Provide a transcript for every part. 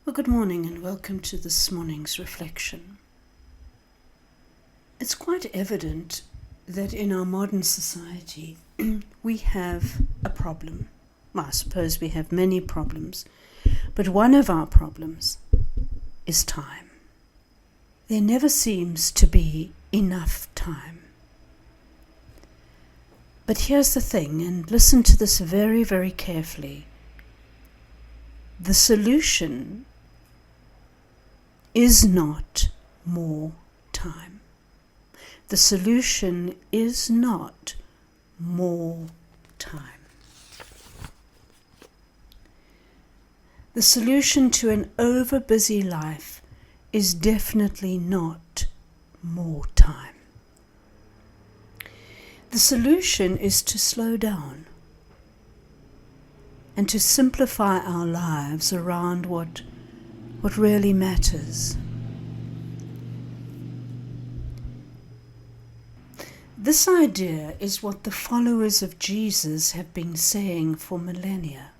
Well, good morning and welcome to this morning's reflection. It's quite evident that in our modern society we have a problem. Well, I suppose we have many problems, but one of our problems is time. There never seems to be enough time. But here's the thing, and listen to this very, very carefully. The solution is not more time. The solution is not more time. The solution to an overbusy life is definitely not more time. The solution is to slow down and to simplify our lives around what really matters. This idea is what the followers of Jesus have been saying for millennia.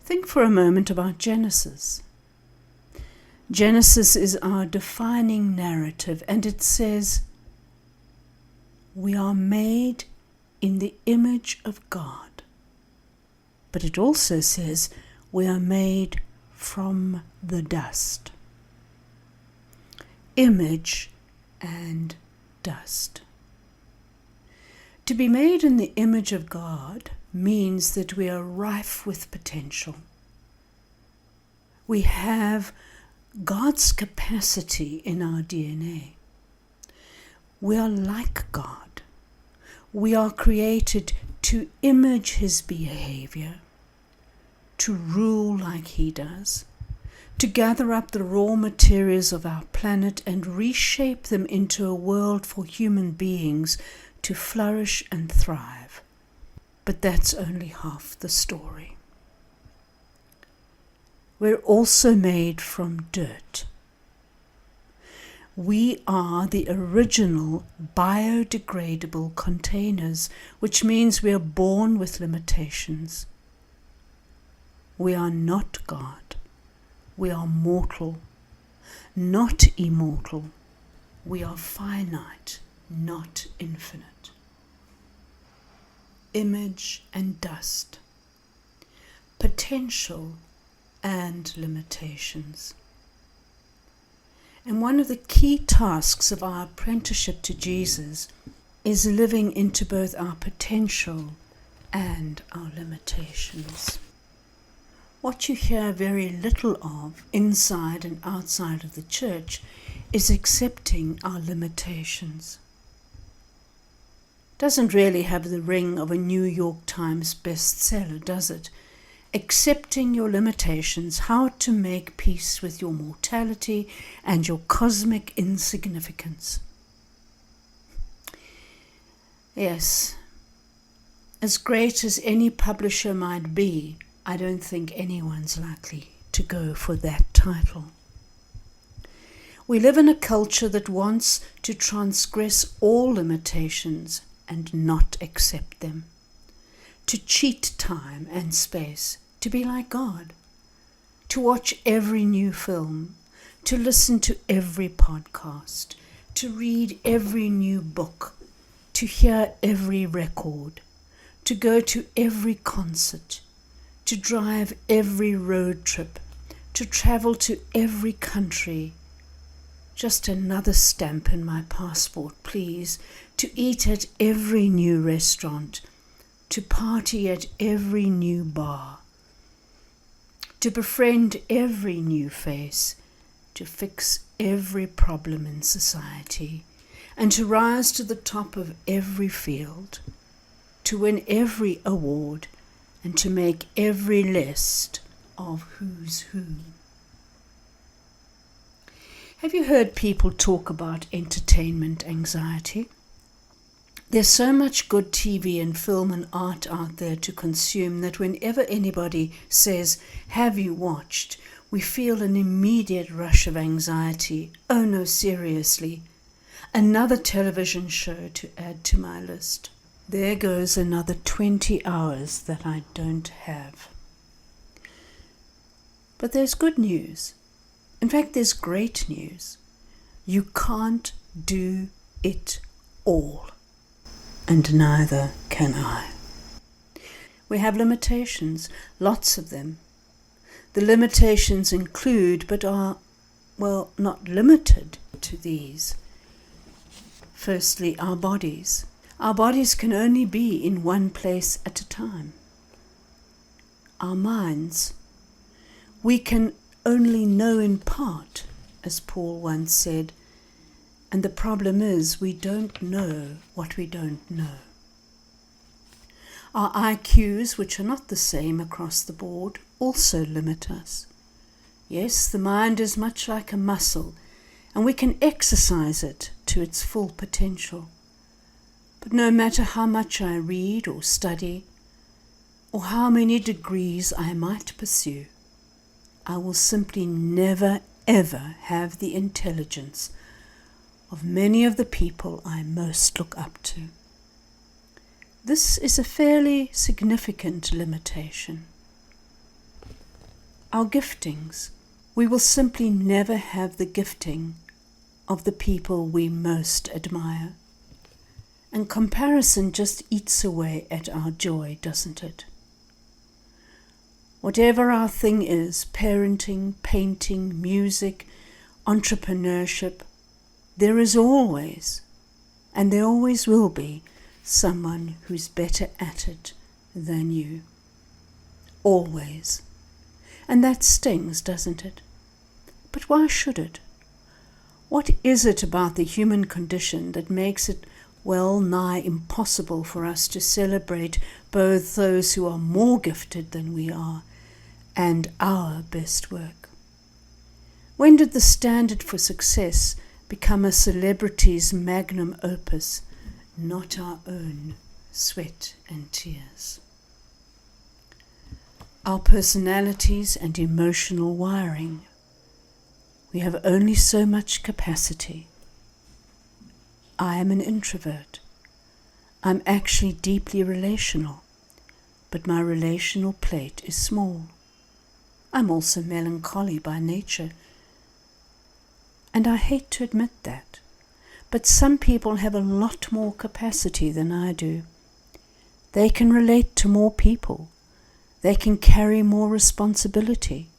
Think for a moment about Genesis. Genesis is our defining narrative, and it says, we are made in the image of God. But it also says, we are made from the dust. Image and dust. To be made in the image of God means that we are rife with potential. We have God's capacity in our DNA. We are like God. We are created to image His behavior, to rule like He does, to gather up the raw materials of our planet and reshape them into a world for human beings to flourish and thrive. But that's only half the story. We're also made from dirt. We are the original biodegradable containers, which means we are born with limitations. We are not God. We are mortal, not immortal. We are finite, not infinite. Image and dust. Potential and limitations. And one of the key tasks of our apprenticeship to Jesus is living into both our potential and our limitations. What you hear very little of inside and outside of the church is accepting our limitations. Doesn't really have the ring of a New York Times bestseller, does it? Accepting your limitations, how to make peace with your mortality and your cosmic insignificance. Yes, as great as any publisher might be, I don't think anyone's likely to go for that title. We live in a culture that wants to transgress all limitations and not accept them, to cheat time and space, to be like God, to watch every new film, to listen to every podcast, to read every new book, to hear every record, to go to every concert, to drive every road trip, to travel to every country. Just another stamp in my passport, please. To eat at every new restaurant, to party at every new bar, to befriend every new face, to fix every problem in society, and to rise to the top of every field, to win every award, and to make every list of who's who. Have you heard people talk about entertainment anxiety? There's so much good TV and film and art out there to consume that whenever anybody says, "Have you watched?" we feel an immediate rush of anxiety. Oh no, seriously. Another television show to add to my list. There goes another 20 hours that I don't have. But there's good news. In fact, there's great news. You can't do it all. And neither can I. We have limitations, lots of them. The limitations include, but are, well, not limited to these. Firstly, our bodies. Our bodies can only be in one place at a time. Our minds. We can only know in part, as Paul once said, and the problem is we don't know what we don't know. Our IQs, which are not the same across the board, also limit us. Yes, the mind is much like a muscle, and we can exercise it to its full potential. But no matter how much I read or study, or how many degrees I might pursue, I will simply never, ever have the intelligence of many of the people I most look up to. This is a fairly significant limitation. Our giftings. We will simply never have the gifting of the people we most admire. And comparison just eats away at our joy, doesn't it? Whatever our thing is, parenting, painting, music, entrepreneurship, there is always, and there always will be, someone who's better at it than you. Always. And that stings, doesn't it? But why should it? What is it about the human condition that makes it well nigh impossible for us to celebrate both those who are more gifted than we are and our best work? When did the standard for success become a celebrity's magnum opus, not our own sweat and tears? Our personalities and emotional wiring. We have only so much capacity. I am an introvert. I'm actually deeply relational, but my relational plate is small. I'm also melancholy by nature, and I hate to admit that. But some people have a lot more capacity than I do. They can relate to more people. They can carry more responsibility.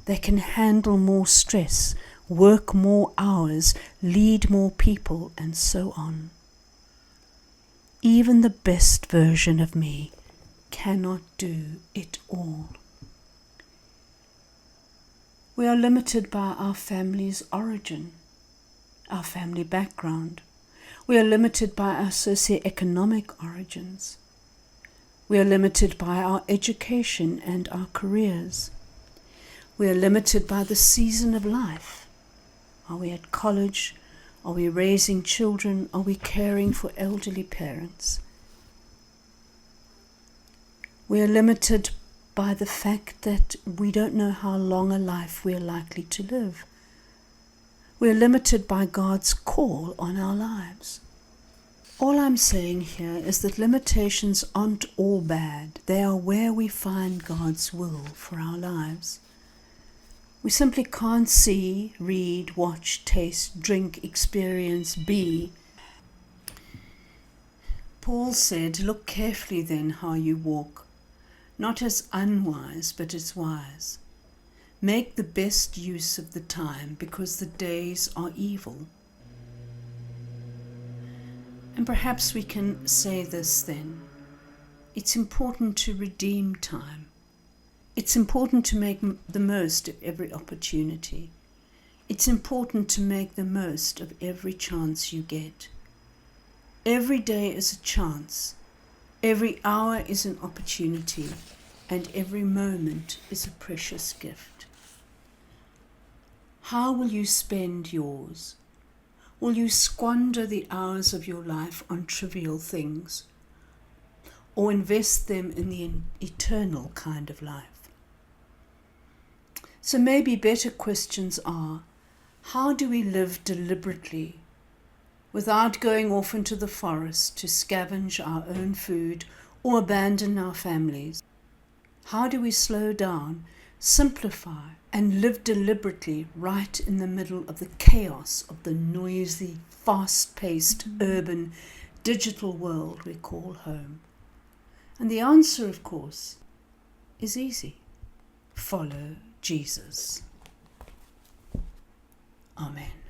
They can handle more stress, work more hours, lead more people, and so on. Even the best version of me cannot do it all. We are limited by our family's origin, our family background. We are limited by our socioeconomic origins. We are limited by our education and our careers. We are limited by the season of life. Are we at college? Are we raising children? Are we caring for elderly parents? We are limited by the fact that we don't know how long a life we are likely to live. We are limited by God's call on our lives. All I'm saying here is that limitations aren't all bad. They are where we find God's will for our lives. We simply can't see, read, watch, taste, drink, experience, be. Paul said, "Look carefully then how you walk, not as unwise, but as wise. Make the best use of the time, because the days are evil." And perhaps we can say this then. It's important to redeem time. It's important to make the most of every opportunity. It's important to make the most of every chance you get. Every day is a chance. Every hour is an opportunity. And every moment is a precious gift. How will you spend yours? Will you squander the hours of your life on trivial things, or invest them in the eternal kind of life? So maybe better questions are, how do we live deliberately without going off into the forest to scavenge our own food or abandon our families? How do we slow down simplify, and live deliberately right in the middle of the chaos of the noisy, fast-paced, urban, digital world we call home? And the answer, of course, is easy. Follow Jesus. Amen.